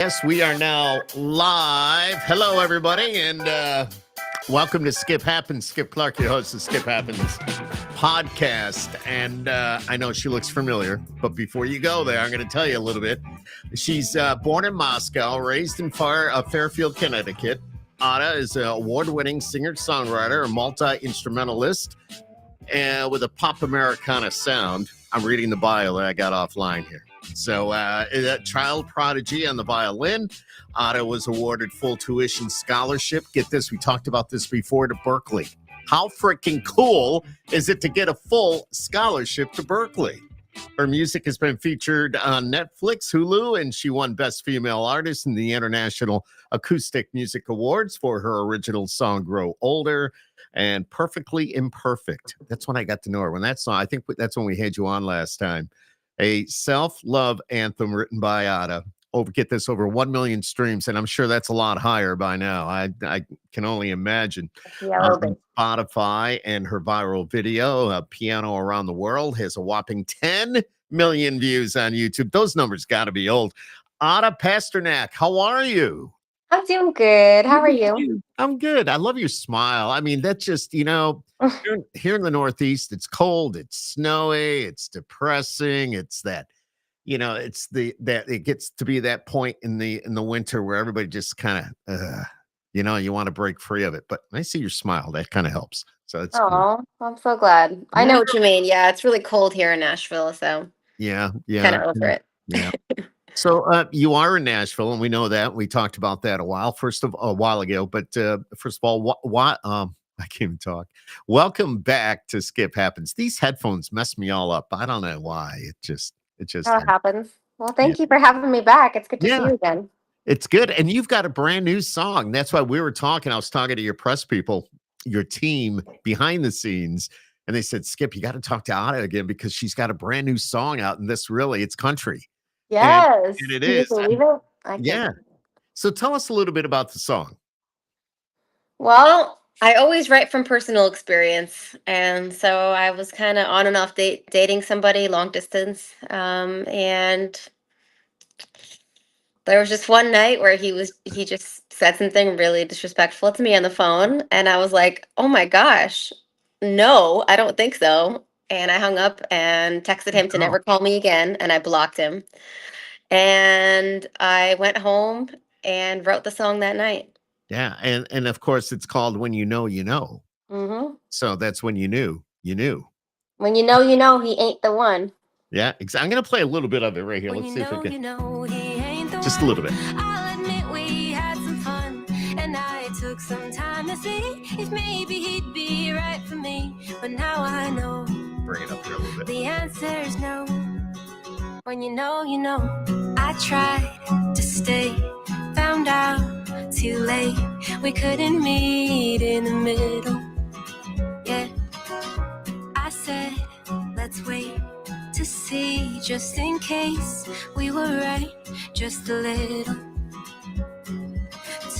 Yes, we are now live. Hello, everybody, and welcome to Skip Happens. Skip Clark, your host of Skip Happens podcast. And I know she looks familiar, but before you go there, I'm going to tell you a little bit. She's born in Moscow, raised in Fairfield, Connecticut. Ada is an award-winning singer-songwriter, a multi-instrumentalist, with a pop Americana sound. I'm reading the bio that I got offline here. So a child prodigy on the violin. Ada was awarded full tuition scholarship. Get this, we talked about this before, to Berklee. How freaking cool is it to get a full scholarship to Berklee? Her music has been featured on Netflix, Hulu, and she won Best Female Artist in the International Acoustic Music Awards for her original song, Grow Older, and Perfectly Imperfect. That's when I got to know her. When that song, I think that's when we had you on last time. A self-love anthem written by Ada. Get this, over 1 million streams, and I'm sure that's a lot higher by now. I can only imagine. On Spotify, and her viral video, Piano Around the World, has a whopping 10 million views on YouTube. Those numbers got to be old. Ada Pasternak, how are you? I'm doing good. How are you? I'm good. I love your smile. I mean, that's just, here in the Northeast, it's cold, it's snowy, it's depressing. It's that, that it gets to be that point in the winter where everybody just kind of, you want to break free of it. But I see your smile. That kind of helps. So it's cool. I'm so glad. I know what you mean. Yeah, it's really cold here in Nashville, so yeah, kind of over it. Yeah. So you are in Nashville, and we know that. We talked about that a while ago. But first of all, I can't even talk. Welcome back to Skip Happens. These headphones mess me all up. I don't know why. It just happens. Well, thank you for having me back. It's good to see you again. It's good. And you've got a brand new song. That's why we were talking. I was talking to your press people, your team behind the scenes, and they said, Skip, you got to talk to Ada again because she's got a brand new song out, and it's country. Yes. And it Can is. you believe it? Yeah. So tell us a little bit about the song. Well, I always write from personal experience. And so I was kind of on and off dating somebody long distance. And there was just one night where he just said something really disrespectful to me on the phone. And I was like, oh my gosh, no, I don't think so. And I hung up and texted him to never call me again. And I blocked him. And I went home and wrote the song that night. Yeah. And of course, it's called When You Know, You Know. Mm-hmm. So that's when you knew. When he ain't the one. Yeah. I'm going to play a little bit of it right here. Let's see if we can. Just a little bit. I'll admit we had some fun, and I took some time to see if maybe he'd be right for me. But now I know. Bring it up here a little bit. The answer is no. When you know, you know. I tried to stay, found out too late. We couldn't meet in the middle. Yeah, I said, let's wait to see, just in case we were right, just a little.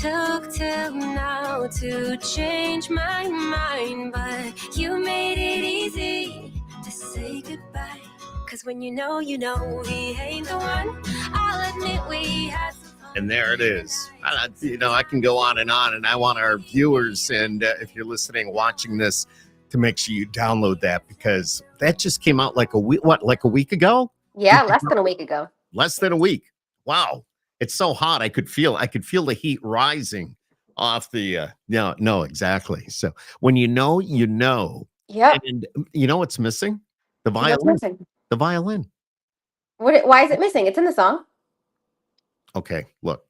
Took till now to change my mind, but you made it easy to say goodbye. Cause when you know, he ain't the one. I'll admit we had some fun. And there it is. I can go on, and I want our viewers, and if you're listening, watching this, to make sure you download that, because that just came out like a week ago? Yeah, less than a week ago. Less than a week. Wow. It's so hot. I could feel the heat rising off the no, exactly. So when you know, you know. Yeah. And you know what's missing? The violin. What's missing? The violin. Why is it missing? It's in the song. Okay, look.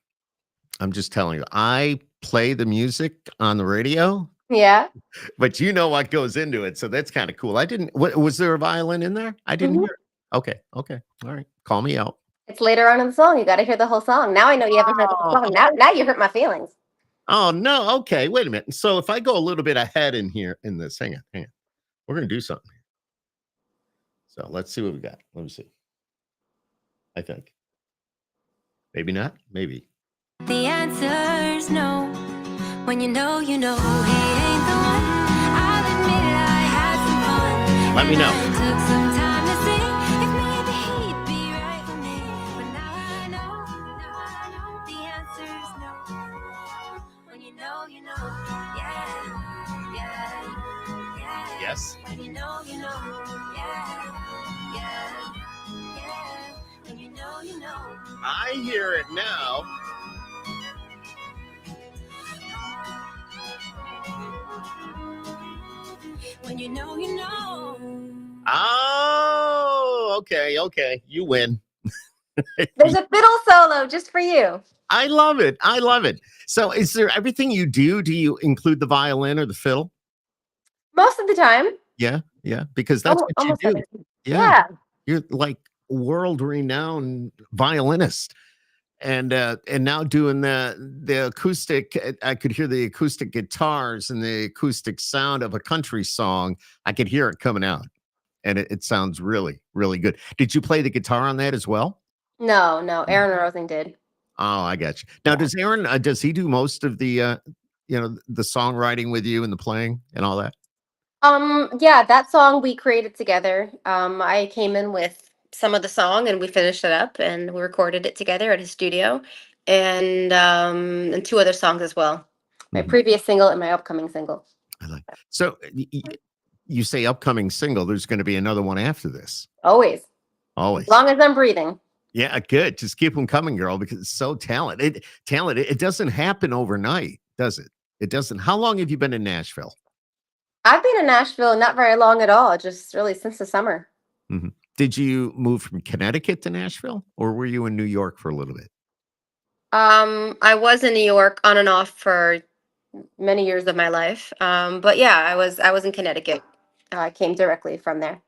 I'm just telling you. I play the music on the radio. Yeah. But you know what goes into it, so that's kind of cool. Was there a violin in there? I didn't hear it. Okay. All right. Call me out. It's later on in the song. You got to hear the whole song. Now I know you haven't heard the whole song. Now you hurt my feelings. Oh, no. Okay, wait a minute. So if I go a little bit ahead in this, hang on. We're going to do something here. So let's see what we got. Let me see. I think. Maybe not. Maybe. The answer's no. When you know, he ain't the one. I'll admit I had some fun. Let me know. Took some time to see if maybe he'd be right for me. But now I know. the answer's no. When you know, you know. Yeah, yeah, yeah. Yes. When you know, you know. Yeah, yeah, yeah. When you know, you know. I hear it now. When you know, you know. Oh, okay. You win. There's a fiddle solo just for you. I love it. So is there everything you do? Do you include the violin or the fiddle? Most of the time. Yeah. Because that's what you Almost do. everything. Yeah. Yeah. You're like world-renowned violinist. And now doing the acoustic, I could hear the acoustic guitars and the acoustic sound of a country song. I could hear it coming out. And it sounds really, really good. Did you play the guitar on that as well? No, Aaron Rosing did. Oh, I got you. Now, does Aaron, does he do most of the, the songwriting with you and the playing and all that? Yeah, that song we created together. I came in with some of the song and we finished it up and we recorded it together at his studio and two other songs as well. My Mhm. previous single and my upcoming single. I like. So you say upcoming single, there's going to be another one after this. Always. Always. As long as I'm breathing. Yeah, good. Just keep them coming, girl, because it's so talented. It doesn't happen overnight, does it? It doesn't. How long have you been in Nashville? I've been in Nashville not very long at all, just really since the summer. Mm-hmm. Did you move from Connecticut to Nashville, or were you in New York for a little bit? I was in New York on and off for many years of my life. But yeah, I was in Connecticut. I came directly from there.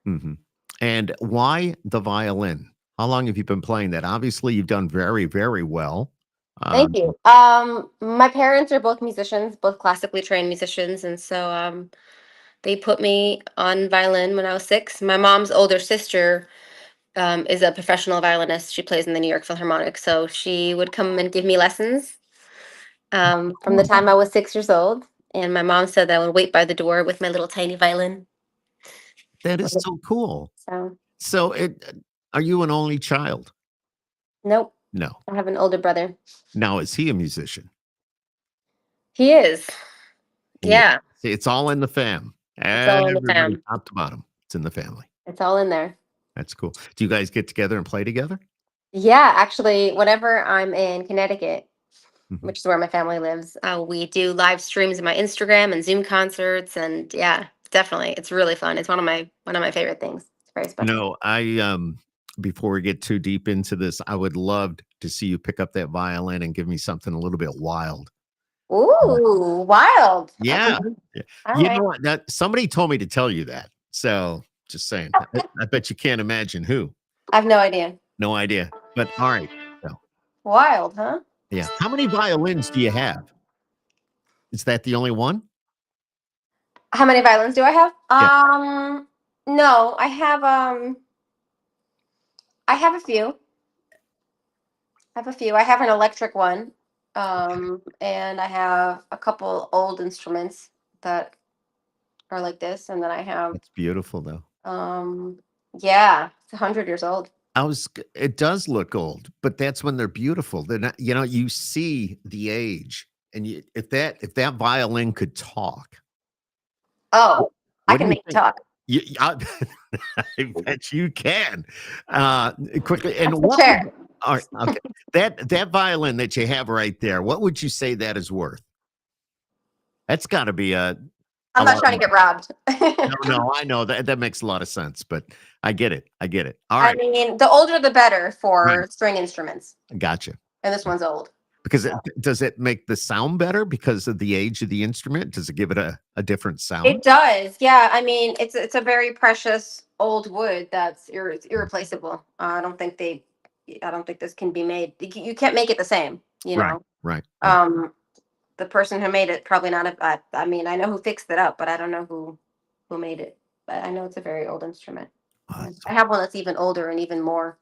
Mm-hmm. And why the violin? How long have you been playing that? Obviously, you've done very, very well. Thank you. My parents are both musicians, both classically trained musicians, and so they put me on violin when I was 6. My mom's older sister is a professional violinist. She plays in the New York Philharmonic, so she would come and give me lessons from the time I was 6 years old. And my mom said that I would wait by the door with my little tiny violin. That is so cool. So are you an only child? nope. No. I have an older brother. Now, is he a musician? He is. Yeah. See, it's all in the fam. It's all in the Everybody, fam. top to bottom. It's in the family. It's all in there. That's cool. Do you guys get together and play together? Yeah, actually, whenever I'm in Connecticut, Mhm. which is where my family lives, we do live streams of my Instagram and Zoom concerts, and yeah, definitely, it's really fun. It's one of my favorite things. It's very special. No, before we get too deep into this, I would love to see you pick up that violin and give me something a little bit wild. Ooh, wild. Yeah. All You right. know what? That somebody told me to tell you that. So just saying. I bet you can't imagine who. I have no idea. No idea. But all right. So, Wild, huh? yeah. How many violins do you have? Is that the only one? How many violins do I have? Yeah. No, I have a few. I have an electric one. And I have a couple old instruments that are like this, and then I have It's beautiful though. yeah, it's 100 years old. It does look old, but that's when they're beautiful. They're not, you see the age. And if that violin could talk. Oh, I What do can you make it think? talk. I bet you can. Quickly. And That's the what chair. all right, okay. That violin that you have right there, what would you say that is worth? That's got to be I'm not trying to get robbed. no, I know that makes a lot of sense, but I get it. All I right, mean, the older the better for Right. string instruments, gotcha. and this one's old. Because does it make the sound better because of the age of the instrument? Does it give it a different sound? It does, yeah. I mean, it's a very precious old wood that's irreplaceable. I don't think this can be made. You can't make it the same, you know. Right. The person who made it probably not. I mean, I know who fixed it up, but I don't know who made it. But I know it's a very old instrument. I have one that's even older and even more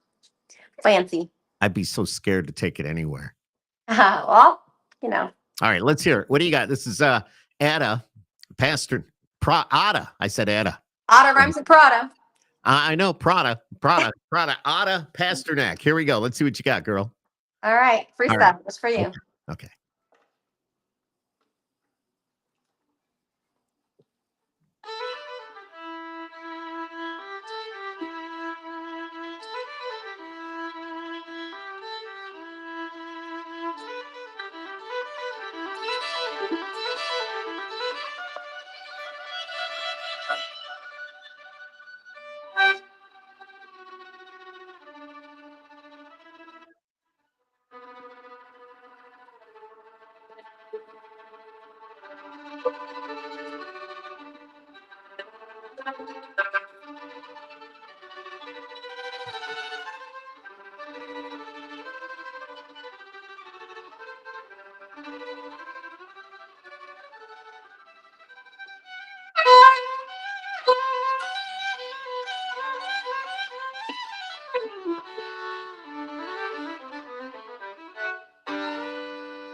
fancy. I'd be so scared to take it anywhere. Well, All right, let's hear it. What do you got? This is Ada Ada. I said Ada. Ada rhymes with Prada. I know Prada. Ada Pasternak. Here we go. Let's see what you got, girl. All right, free All stuff. right. It's for you. Okay.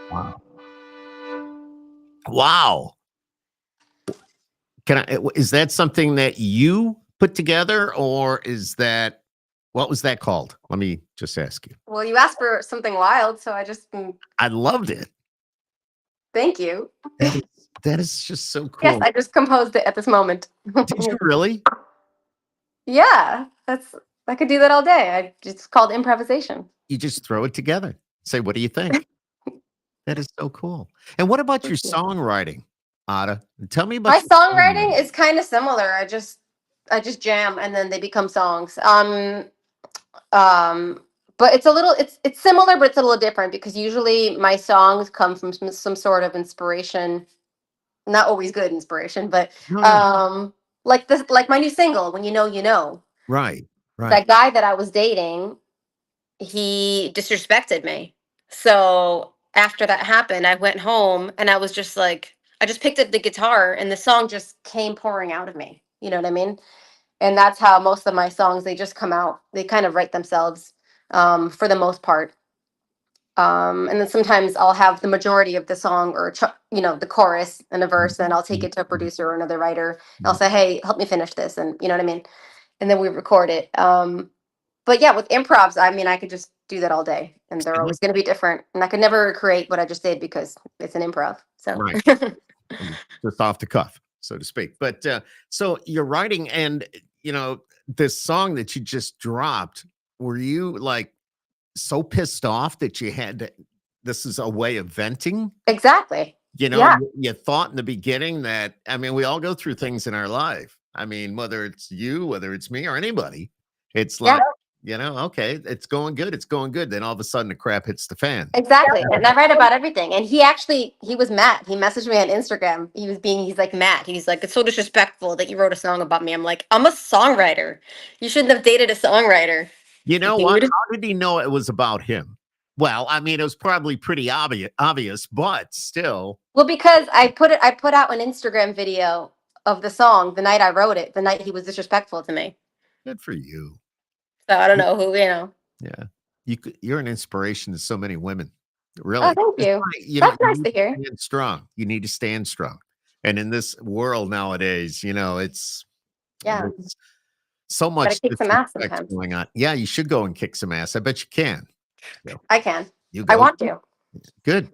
Wow. Wow. Is that something that you put together, or is that, what was that called? Let me just ask you. Well, you asked for something wild, so I just I loved it. thank you. That is just so cool. Yes, I just composed it at this moment. Did you really? Yeah, I could do that all day. It's called improvisation. You just throw it together. Say, what do you think? That is so cool. And what about your songwriting, Ada? Tell me about My your songwriting is kind of similar. I just jam and then they become songs. But it's similar, but it's a little different because usually my songs come from some sort of inspiration, not always good inspiration, but No. like my new single, When You Know, You Know. Right. That guy that I was dating, he disrespected me. So after that happened, I went home and I was just like, I just picked up the guitar and the song just came pouring out of me. You know what I mean? And that's how most of my songs, they just come out. They kind of write themselves, for the most part. And then sometimes I'll have the majority of the song or the chorus and a verse, and I'll take it to a producer or another writer. And I'll say, hey, help me finish this, and you know what I mean. And then we record it. But yeah, with improvs, I mean, I could just do that all day, and they're always going to be different. And I could never recreate what I just did because it's an improv. So Right. Just off the cuff, so to speak. But so you're writing, and this song that you just dropped, were you like so pissed off that you had to, this is a way of venting? Exactly. Yeah. You thought in the beginning that, I mean, we all go through things in our life. I mean, whether it's you, whether it's me or anybody, it's like, okay, it's going good. It's going good. Then all of a sudden the crap hits the fan. Exactly. And I write about everything. And he was mad. He messaged me on Instagram. He's like mad. He's like, it's so disrespectful that you wrote a song about me. I'm like, I'm a songwriter. You shouldn't have dated a songwriter. You know what? How did he know it was about him? Well, I mean, it was probably pretty obvious, but still. Well, because I put out an Instagram video of the song the night I wrote it, the night he was disrespectful to me. Good for you. So I don't know who, Yeah. You're an inspiration to so many women. Really. Oh, thank you. That's nice to hear. Stand strong. You need to stand strong. And in this world nowadays, it's so much kick some ass sometimes going on. Yeah, you should go and kick some ass. I bet you can. I can. I want to. Good.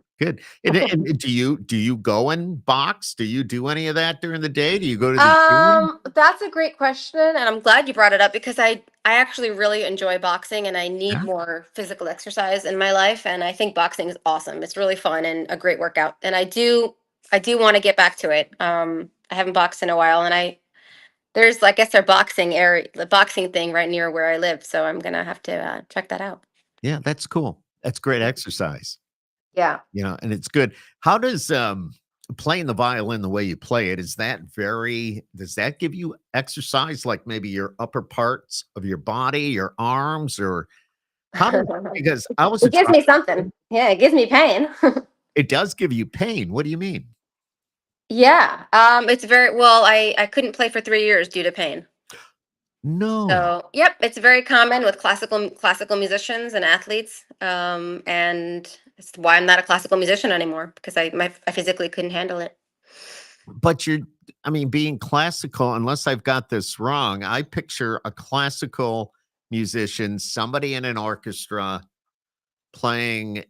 And do you go and box? Do you do any of that during the day? Do you go to the gym? That's a great question, and I'm glad you brought it up because I actually really enjoy boxing, and I need more physical exercise in my life, and I think boxing is awesome. It's really fun and a great workout, and I do want to get back to it. I haven't boxed in a while, and there's, I guess, the boxing thing right near where I live, so I'm gonna have to check that out. Yeah, that's cool. That's great exercise. Yeah. And it's good. How does playing the violin the way you play it, does that give you exercise, like maybe your upper parts of your body, your arms, or because it gives me something. Yeah, it gives me pain. It does give you pain. What do you mean? Yeah. It's very well, I couldn't play for 3 years due to pain. No. So, yep, it's very common with classical musicians and athletes. And it's why I'm not a classical musician anymore, because I physically couldn't handle it. But being classical, unless I've got this wrong, I picture a classical musician, somebody in an orchestra playing,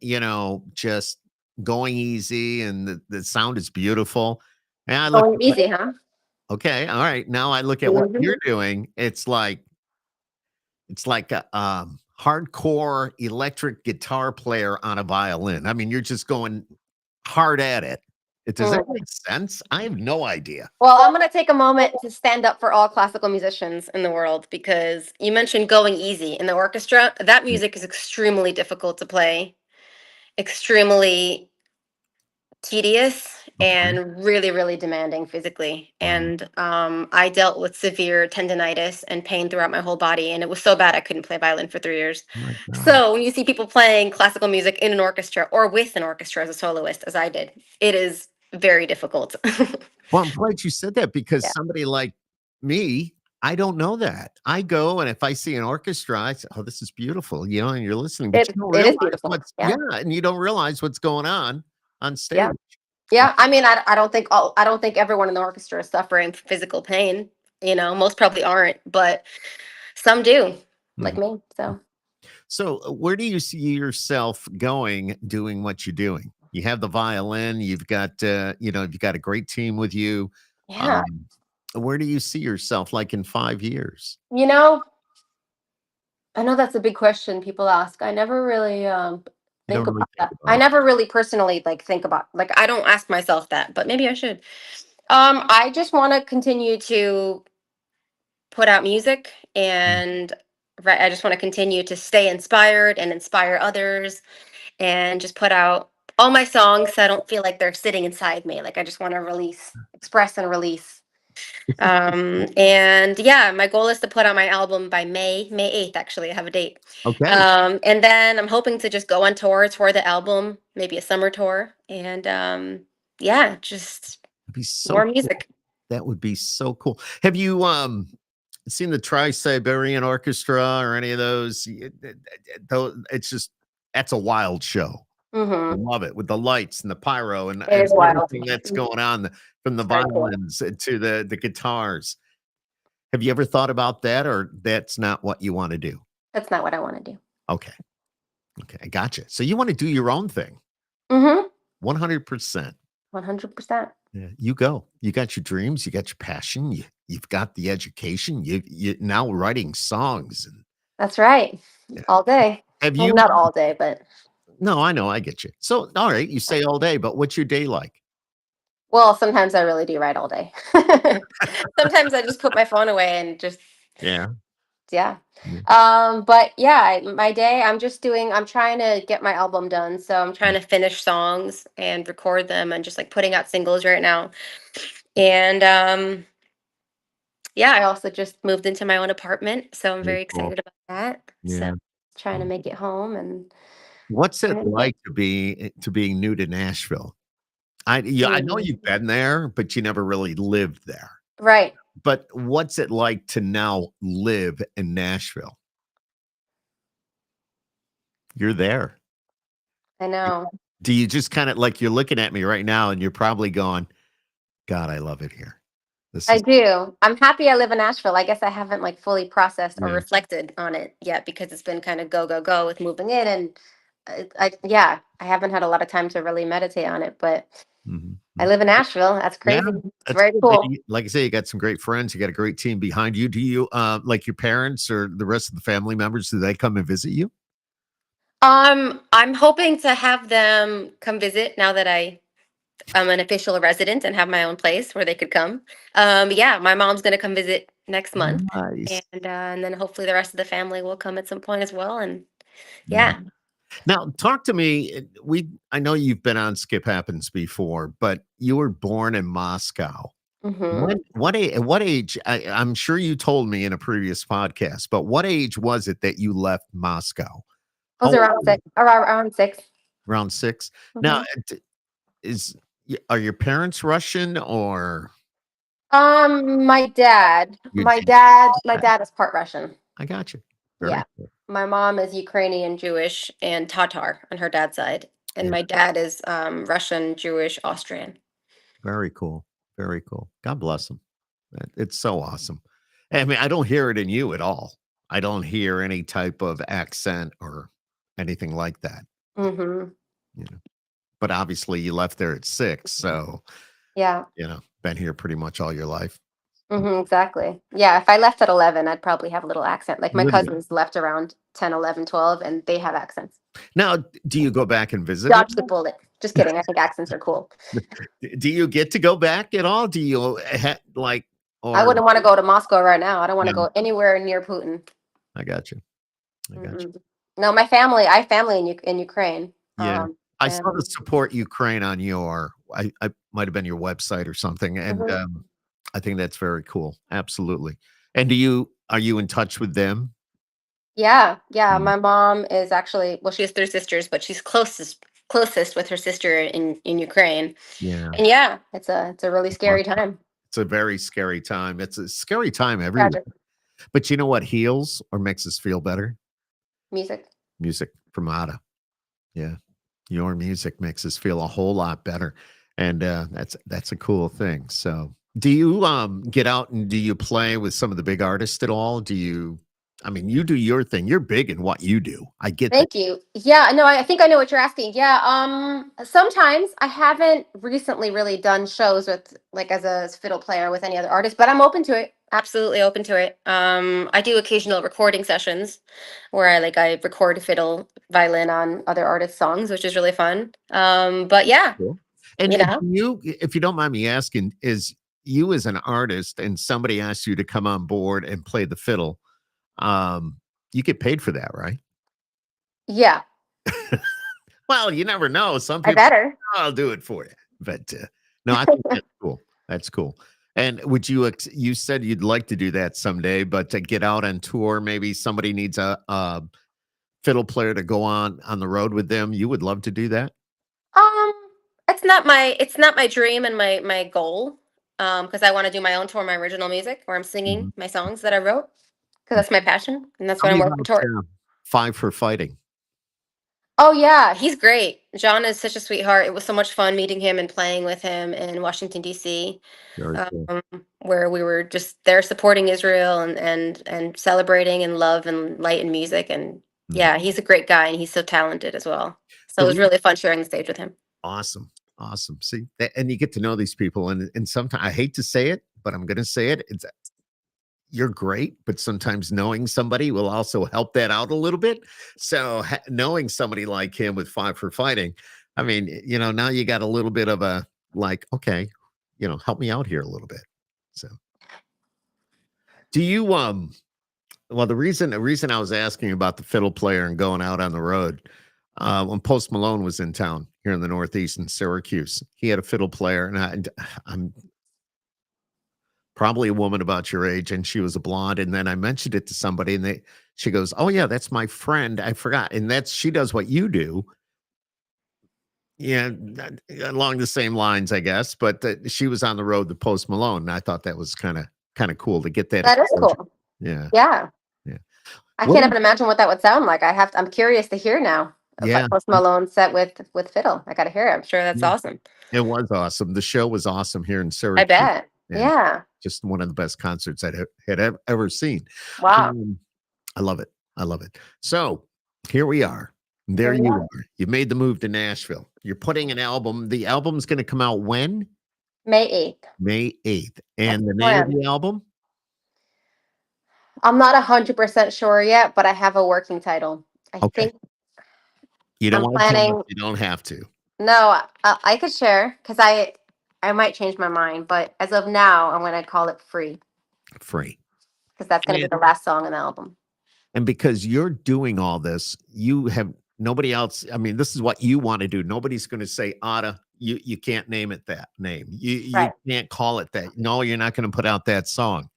just going easy, and the sound is beautiful. And I look Going easy, huh? okay, all right. Now I look at what Mhm. you're doing. It's like a hardcore electric guitar player on a violin. I mean, you're just going hard at it. Does that Mm. make sense? I have no idea. Well, I'm going to take a moment to stand up for all classical musicians in the world because you mentioned going easy in the orchestra. That music is extremely difficult to play, extremely tedious, Okay. and really, really demanding physically. Wow. And I dealt with severe tendonitis and pain throughout my whole body, and it was so bad I couldn't play violin for 3 years. Oh my God. So when you see people playing classical music in an orchestra or with an orchestra as a soloist, as I did, it is very difficult. Well, I'm glad you said that because Yeah. somebody like me, I don't know that. I go, and if I see an orchestra, I say, "Oh, this is beautiful," and you're listening, but you don't It is realize beautiful. Yeah. and you don't realize what's going on Yeah. stage. Yeah. I mean, I don't think everyone in the orchestra is suffering physical pain. Most probably aren't, but some do, like Mhm. me. So So, where do you see yourself going doing what you're doing? You have the violin, you've got a great team with you. yeah. Um, where do you see yourself like in 5 years? You know, I know that's a big question people ask. I never really You think don't really about think that. I about it. never really personally think about, I don't ask myself that, but maybe I should. I just want to continue to put out music, Mm. and right, I just want to continue to stay inspired and inspire others, and just put out all my songs so I don't feel like they're sitting inside me. Like I just want to release, express and release. And yeah, my goal is to put out my album by May 8th. Actually, I have a date. Okay. And then I'm hoping to just go on tour the album, maybe a summer tour, and yeah, just That'd be so more cool. music. That would be so cool. Have you seen the Tri-Siberian Orchestra or any of those? It's just that's a wild show. I Hmm. love it with the lights and the pyro and, It and is wild. everything that's going on from the It's very cool. violins to the guitars. Have you ever thought about that, or that's not what you want to do? That's not what I want to do. Okay. Okay. I gotcha. So you want to do your own thing. Mm-hmm. 100%. 100%. Yeah, you go. You got your dreams, you got your passion, you've got the education, you now writing songs and That's right. yeah. All day. Have Well, you not all day, but No, I know, I get you. So, all right, you say all day, but what's your day like? well, sometimes I really do write all day. Sometimes I just put my phone away and just Yeah. yeah. Yeah. But yeah, my day, I'm trying to get my album done. So I'm trying to finish songs and record them and just putting out singles right now. And yeah, I also just moved into my own apartment, so I'm Very very cool. excited about that. So Yeah. trying to make it home and What's it doing it. like to be new to Nashville? I know Mm, you've been there, but you never really lived there. right. But what's it like to now live in Nashville? You're there. I know. Do you just kinda like you're looking at me right now and you're probably going, God, I love it here. This I is do. I'm happy I live in Nashville. I guess I haven't fully processed or yeah. reflected on it yet because it's been kind of go go go with moving in, and yeah, I haven't had a lot of time to really meditate on it. But Mhm, I mhm. live in Nashville. That's Yeah, crazy. It's that's very good that cool. like I say, you got some great friends, you got a great team behind you. Do you, like your parents or the rest of the family members, do they come and visit you? I'm hoping to have them come visit now that I'm an official resident and have my own place where they could come. Yeah, my mom's gonna come visit next month, Nice. and then hopefully the rest of the family will come at some point as well. And Yeah. yeah. Now, talk to me. I know you've been on Skip Happens before, but you were born in Moscow. Hmm. At what age? I'm sure you told me in a previous podcast, but what age was it that you left Moscow? I was How around old? six, around 6. Around 6? Now, Hmm. is are your parents Russian or My dad, your my dad? dad is part Russian. I got you. Very Yeah. cool. My mom is Ukrainian Jewish and Tatar on her dad's side. And Yeah, my dad is Russian, Jewish, Austrian. very cool. Very cool. God bless them. It's so awesome. I mean, I don't hear it in you at all. I don't hear any type of accent or anything like that. Mm-hmm. You know, but obviously you left there at 6, so Yeah. been here pretty much all your life. Mm-hmm, exactly. Yeah. If I left at 11, I'd probably have a little accent. Like my Little bit. cousins left around 10, 11, 12, and they have accents. Now, do you go back and visit Dodge the them? bullet. Just kidding. I think accents are cool. Do you get to go back at all? Do you like, I or wouldn't want to go to Moscow right now. I don't want to no, go anywhere near Putin. I got you. I got you. Mm-mm. No, I have family in Ukraine. Yeah. I saw the And support Ukraine on I might have been your website or something. And Mhm. I think that's very cool. Absolutely. And are you in touch with them? Yeah, yeah. Mm. My mom is actually, well, she has 3 sisters, but she's closest with her sister in Ukraine. Yeah. And yeah, it's a really scary time. It's a very scary time. It's a scary time everywhere. Tragic. But you know what heals or makes us feel better? Music. Music from Ada. Yeah. Your music makes us feel a whole lot better. And that's a cool thing. So do you get out and do you play with some of the big artists at all? You do your thing. You're big in what you do. I get that. Thank you. Yeah, no, I think I know what you're asking. Yeah, sometimes I haven't recently really done shows with like as a fiddle player with any other artist, but I'm open to it. Absolutely open to it. I do occasional recording sessions where I record fiddle, violin on other artists' songs, which is really fun. But yeah, Cool. And you know. if you don't mind me asking, is you as an artist and somebody asks you to come on board and play the fiddle, you get paid for that, right? Yeah, Well, you never know. Some I people, better. I'll do it for you. But no, I think that's cool. That's cool. And would you said you'd like to do that someday, but to get out on tour, maybe somebody needs a fiddle player to go on the road with them. You would love to do that? Um, it's not my dream and my goal. Because I want to do my own tour, my original music, where I'm singing Mhm. my songs that I wrote, because that's my passion and that's Tell what I'm me working about toward. Five for Fighting. Oh yeah, he's great. John is such a sweetheart. It was so much fun meeting him and playing with him in Washington D.C., Very cool. where we were just there supporting Israel and celebrating and love and light and music. And Mhm. yeah, he's a great guy and he's so talented as well. So The it was reason really fun sharing the stage with him. Awesome. Awesome. See, and you get to know these people, and sometimes I hate to say it, but I'm going to say it. You're great, but sometimes knowing somebody will also help that out a little bit. So knowing somebody like him with Five for Fighting, now you got a little bit of a like, okay, help me out here a little bit. So, do you well, the reason I was asking about the fiddle player and going out on the road, when Post Malone was in town here in the Northeast in Syracuse, he had a fiddle player, and I'm probably a woman about your age, and she was a blonde. And then I mentioned it to somebody, and she goes, "Oh yeah, that's my friend. I forgot." And she does what you do, yeah, along the same lines, I guess. But she was on the road to Post Malone, and I thought that was kind of cool to get that That is exposure. cool. Yeah, Yeah. yeah. I What can't would even imagine what that would sound like. I'm curious to hear now Yeah, about Post Malone set with fiddle. I got to hear it. I'm sure that's yeah, awesome. it was awesome. The show was awesome here in I Syracuse, bet. and Yeah. just one of the best concerts had ever seen. Wow. Um, I love it. I love it. So here we are. There Here we you are. are. You made the move to Nashville. You're putting an album. The album's going to come out when? May 8th. May 8th. That's And the the name of plan. the album? I'm not 100% sure yet, but I have a working title. I Okay. think You don't I'm want to tell us. planning. You don't have to. No, I could share because I might change my mind, but as of now, I'm going to call it Free Free. because that's going to And, be the last song on the album. and because you're doing all this, you have nobody else. This is what you want to do. Nobody's going to say, Ada, you can't name it that name. You Right. can't call it that. No, you're not going to put out that song.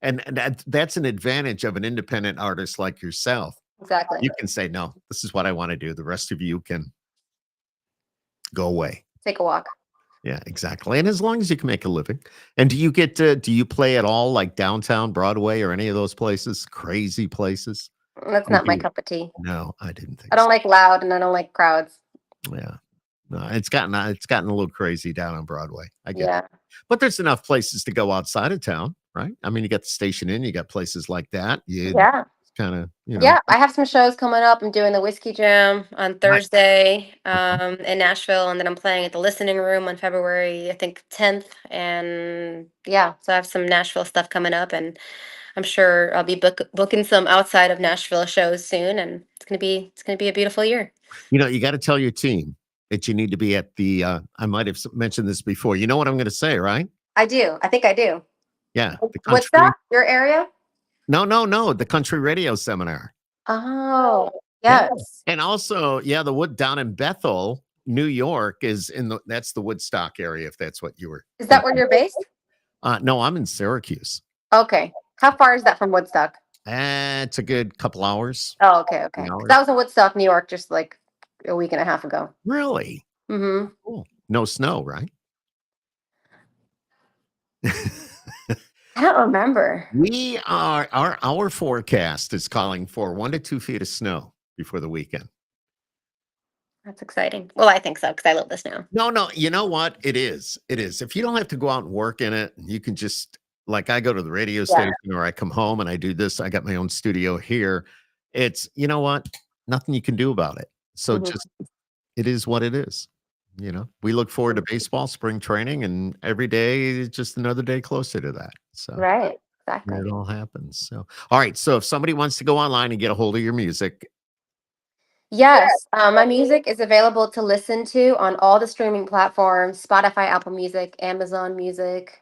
And that's an advantage of an independent artist like yourself. Exactly. You can say, no, this is what I want to do. The rest of you can go away. Take a walk. Yeah, exactly. And as long as you can make a living. And do you play at all like downtown Broadway or any of those places, crazy places? That's Or not do my you- cup of tea. No, I didn't think I don't so. like loud and I don't like crowds. Yeah. No, it's gotten a little crazy down on Broadway. I get it. Yeah. But there's enough places to go outside of town, right? You got the Station Inn, you got places like that. Yeah. kind of, Yeah, I have some shows coming up. I'm doing the Whiskey Jam on Thursday in Nashville, and then I'm playing at the Listening Room on February, I think 10th. And yeah, so I have some Nashville stuff coming up, and I'm sure I'll be booking some outside of Nashville shows soon, and it's gonna be a beautiful year. You got to tell your team that you need to be at the. I might have mentioned this before. You know what I'm going to say, right? I do. I think I do. Yeah, the What's country. that? Your area? No, the country radio seminar. Oh, Yeah. yes. And also, the wood down in Bethel, New York is that's the Woodstock area, if that's what you were Is that where you're based? No, I'm in Syracuse. Okay. How far is that from Woodstock? It's a good couple hours. Oh, okay. 'Cause Hours. I was in Woodstock, New York, just like a week and a half ago. Really? Mm-hmm. Cool. No snow, right? I don't remember. We are our forecast is calling for 1 to 2 feet of snow before the weekend. That's exciting. Well, I think so because I love the snow. No, you know what? It is. If you don't have to go out and work in it, you can just like I go to the radio station or I come home and I do this. I got my own studio here. It's what? Nothing you can do about it. So just it is what it is. We look forward to baseball, spring training, and every day is just another day closer to that. So Right. Exactly. it all happens. So all right. So if somebody wants to go online and get a hold of your music, Yes, my music is available to listen to on all the streaming platforms: Spotify, Apple Music, Amazon Music,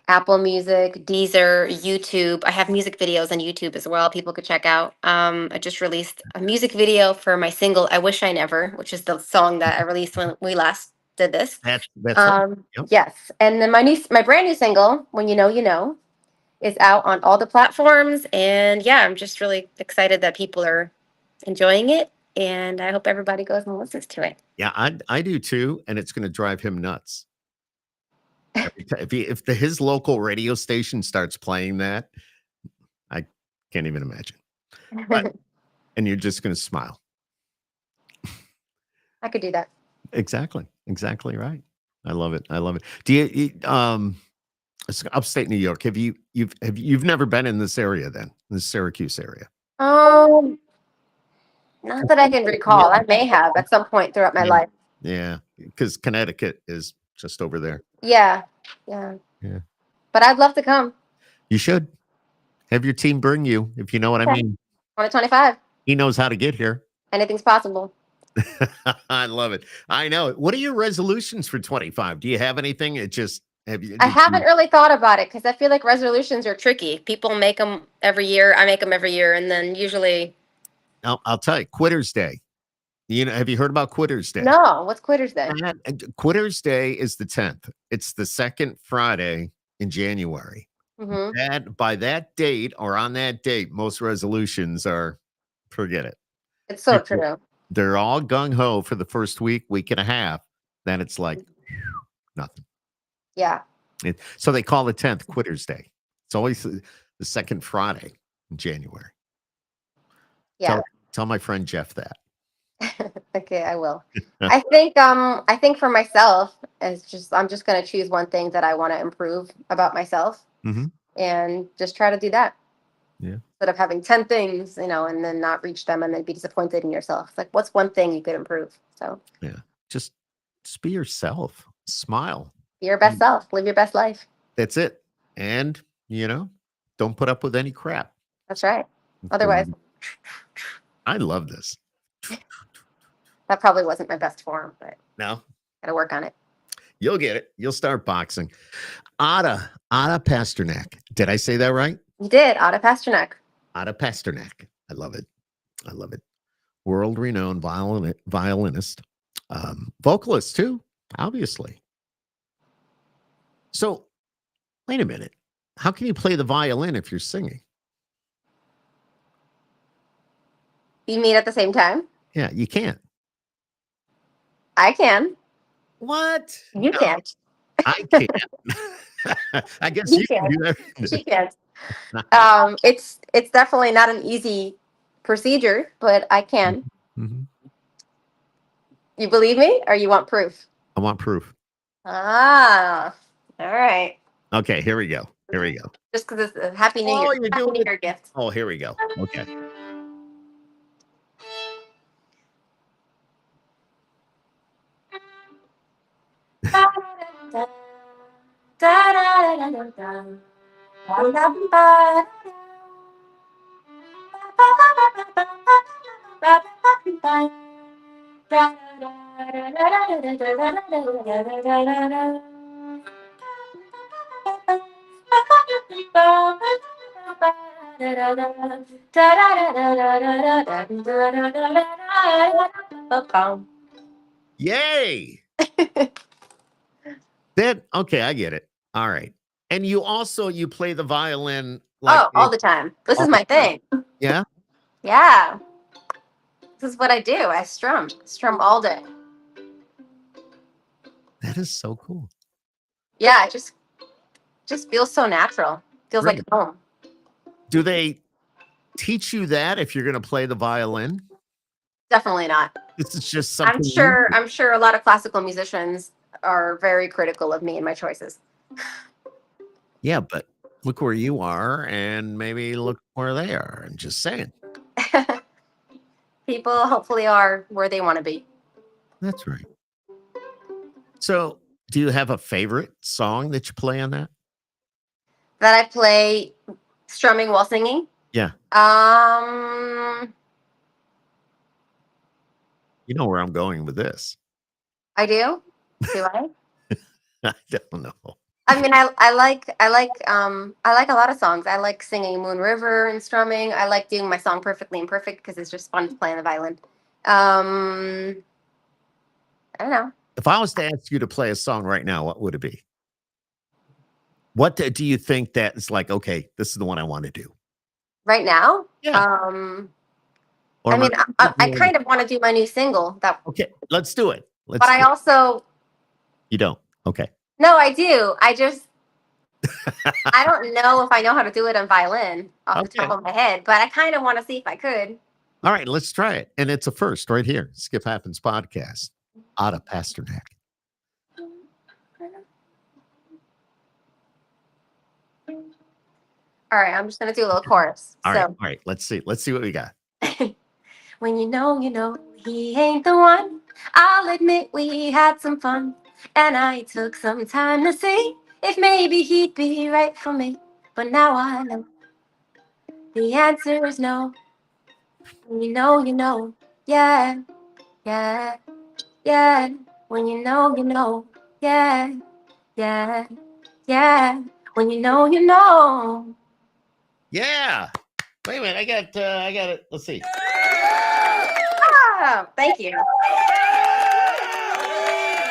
Apple Music, Deezer, YouTube. I have music videos on YouTube as well. People could check out. I just released a music video for my single "I Wish I Never," which is the song that I released when we last did this. that's it. Yep. Yes, and then my brand new single, "When You Know You Know," is out on all the platforms. And yeah, I'm just really excited that people are enjoying it, and I hope everybody goes and listens to it. Yeah, I do too, and it's going to drive him nuts. If his local radio station starts playing that, I can't even imagine. But, and you're just going to smile. I could do that. Exactly right. I love it. Do you it's upstate New York? You've never been in this area then, in the Syracuse area? Not that I can recall. I may have at some point throughout my life. Yeah, because Connecticut is just over there. Yeah. But I'd love to come. You should have your team bring you, if you know what I mean. 2025. He knows how to get here. Anything's possible. I love it. I know. What are your resolutions for 25? Do you have anything? I haven't really thought about it because I feel like resolutions are tricky. People make them every year. I make them every year, and then usually. I'll tell you, Quitter's Day. Have you heard about Quitter's Day? No. What's Quitter's Day? Quitter's Day is the 10th. It's the second Friday in January. Mm-hmm. By that date or on that date, most resolutions are forget it. It's so true. They're all gung-ho for the first week and a half. Then it's like nothing. Yeah. So they call the 10th Quitter's Day. It's always the second Friday in January. Yeah. Tell my friend Jeff that. Okay, I will. I think for myself, I'm just going to choose one thing that I want to improve about myself, and just try to do that. Yeah. Instead of having 10 things, and then not reach them and then be disappointed in yourself. It's like, what's one thing you could improve? So yeah, just be yourself. Smile. Be your best self. Live your best life. That's it. And don't put up with any crap. That's right. Otherwise, I love this. That probably wasn't my best form, but no, gotta work on it. You'll get it. You'll start boxing. Ada Pasternak. Did I say that right? You did. Ada Pasternak. Ada Pasternak. I love it. World-renowned violinist, vocalist too, obviously. So, wait a minute. How can you play the violin if you're singing? You mean at the same time? Yeah, you can't. I can. What? You can't. I can't. I guess you can do that. She can't. It's definitely not an easy procedure, but I can. Mm-hmm. You believe me, or you want proof? I want proof. Ah, all right. Okay, here we go. Just because it's a Happy New Oh, Year. you're Happy doing New it. Year gift. Oh, here we go. Okay. Yay. Okay, I get it. All right. And you play the violin like All the time. This is my thing. Yeah? Yeah. This is what I do. I strum all day. That is so cool. Yeah, it just feels so natural. Feels like home. Do they teach you that if you're going to play the violin? Definitely not. This is just something. I'm sure a lot of classical musicians are very critical of me and my choices. Yeah, but look where you are and maybe look where they are. I'm just saying. People hopefully are where they want to be. That's right. So, do you have a favorite song that you play on that? That I play strumming while singing? Yeah. You know where I'm going with this. I do. Do I? I don't know. I mean, I like a lot of songs. I like singing Moon River and strumming. I like doing my song Perfectly Imperfect because it's just fun to play on the violin. I don't know. If I was to ask you to play a song right now, what would it be? What do you think that is like, okay, this is the one I want to do? Right now? Yeah. I mean, I kind of want to do my new single. Okay, let's do it. I also... You don't? Okay. No, I do. I don't know if I know how to do it on violin off the top of my head, but I kind of want to see if I could. All right, let's try it. And it's a first right here. Skip Happens podcast. Ada Pasternak. All right, I'm just going to do a little chorus. All right. Let's see what we got. When you know, he ain't the one. I'll admit we had some fun. And I took some time to see if maybe he'd be right for me. But now I know the answer is no. When you know, yeah, yeah, yeah. When you know, yeah, yeah, yeah. When you know. Yeah. Wait a minute. I got it. Let's see. Oh, thank you.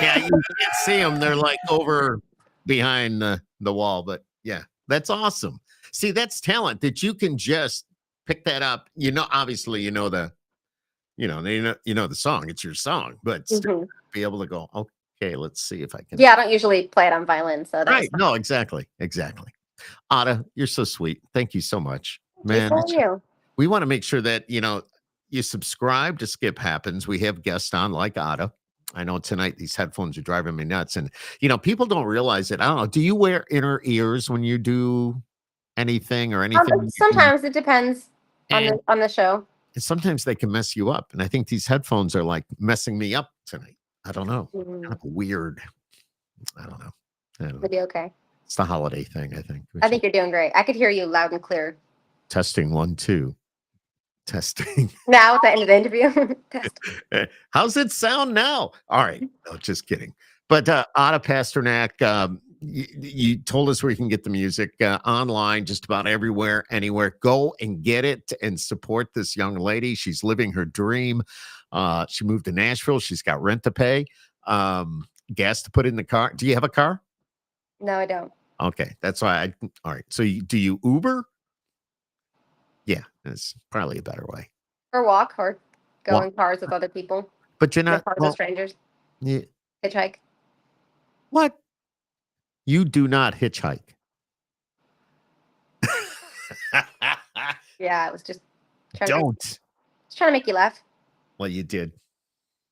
Yeah, you can't see them. They're like over behind the wall. But yeah, that's awesome. See, that's talent that you can just pick that up. Obviously, the song. It's your song, but still be able to go, okay, let's see if I can. Yeah, I don't usually play it on violin. So right. No, exactly. Ada, you're so sweet. Thank you so much. Man, we want to make sure that, you subscribe to Skip Happens. We have guests on like Ada. I know tonight these headphones are driving me nuts. And, people don't realize it. I don't know. Do you wear inner ears when you do anything or anything? Sometimes it depends on the show. And sometimes they can mess you up. And I think these headphones are like messing me up tonight. I don't know. Kind of weird. I don't know. It'll be okay. It's the holiday thing, I think. I think you're doing great. I could hear you loud and clear. Testing 1, 2. Testing. Now at the end of the interview. How's it sound now? All right. No, just kidding. But Ada Pasternak, you told us where you can get the music online, just about everywhere, anywhere. Go and get it and support this young lady. She's living her dream. She moved to Nashville. She's got rent to pay, gas to put in the car. Do you have a car? No, I don't. Okay. That's why all right. So do you Uber? Yeah, it's probably a better way. Or walk or go in cars with other people. But you're not cars with strangers. Yeah. Hitchhike. What? You do not hitchhike. Yeah, it was just trying to make you laugh. Well, you did.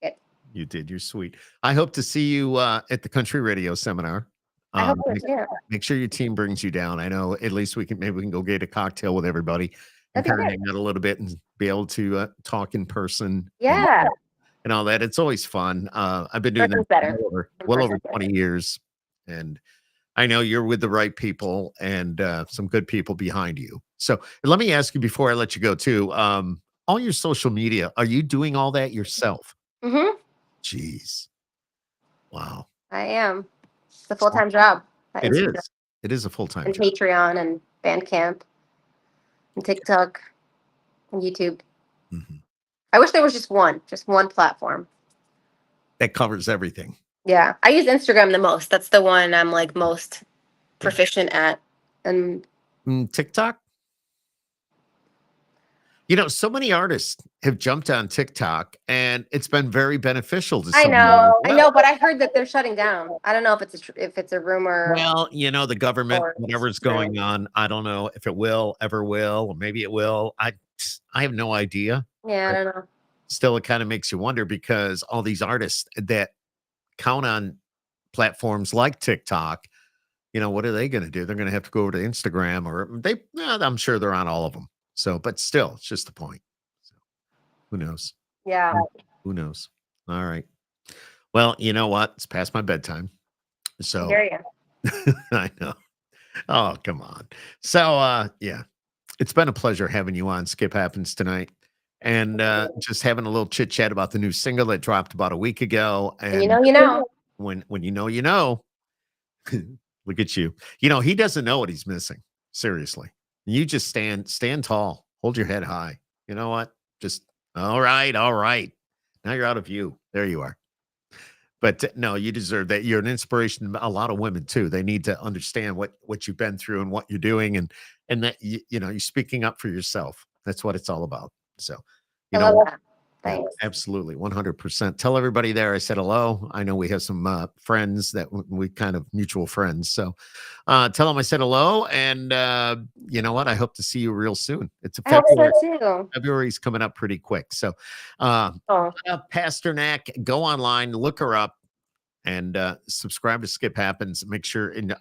Good. You did. You're sweet. I hope to see you at the country radio seminar. I hope so Make, too. make sure your team brings you down. I know at least we can go get a cocktail with everybody and That'd be kind of great. hang out a little bit and be able to talk in person Yeah. and all that. It's always fun. I've been doing Person's that better. well over Person's better. 20 years, and I know you're with the right people and some good people behind you. So let me ask you before I let you go too. All your social media, are you doing all that yourself? Mm-hmm. Jeez. Wow. I am. It's a full-time job. That It Instagram is. It is a full-time and job. Patreon and Bandcamp and TikTok and YouTube. Mhm. I wish there was just one platform. That covers everything. Yeah. I use Instagram the most. That's the one I'm like most proficient at. And TikTok? So many artists have jumped on TikTok, and it's been very beneficial to I some. know, but I heard that they're shutting down. I don't know if it's a rumor. Well, the government, Or whatever's it's true. going on, I don't know if it will, ever will, or maybe it will. I have no idea. Yeah, I But don't know. still, it kind of makes you wonder because all these artists that count on platforms like TikTok, what are they going to do? They're going to have to go over to Instagram, or I'm sure they're on all of them. So, but still, it's just the point. So, who knows? Yeah. Who knows? All right. Well, you know what? It's past my bedtime. I So hear you. I know. Oh, come on. So, yeah, it's been a pleasure having you on Skip Happens tonight, and just having a little chit chat about the new single that dropped about a week ago. And You know. when you know, look at you. He doesn't know what he's missing. Seriously, you just stand tall, hold your head high. You know what? Just all right. Now you're out of view. There you are. But no, you deserve that. You're an inspiration to a lot of women too. They need to understand what you've been through and what you're doing, and that you're speaking up for yourself. That's what it's all about. So, I love that. yeah, Thanks. absolutely, 100%. Tell everybody there I said hello. I know we have some friends that we kind of mutual friends. So, tell them I said hello, and you know what? I hope to see you real soon. It's a I hope February. so too. February's coming up pretty quick. So, Oh. Pasternak, go online, look her up, and subscribe to Skip Happens. Make sure, and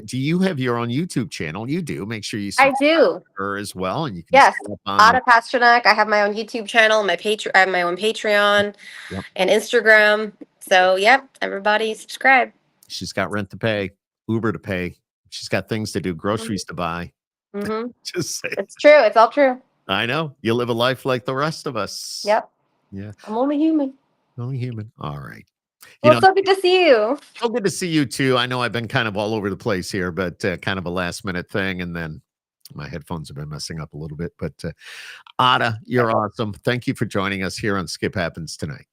do you have your own YouTube channel? You do. Make sure you I subscribe do. to her as well, and you can Yes. stay up on Ada Pasternak. I have my own YouTube channel, I have my own Patreon Yep. and Instagram. So yep, everybody subscribe. She's got rent to pay, Uber to pay. She's got things to do, groceries to buy. Mm-hmm. Just say, It's true. It's all true. I know. You live a life like the rest of us. Yep. Yeah. I'm only human. Only human. All right. Well, it's so good to see you. So good to see you too. I know I've been kind of all over the place here, but kind of a last minute thing. And then my headphones have been messing up a little bit. But Ada, you're awesome. Thank you for joining us here on Skip Happens tonight.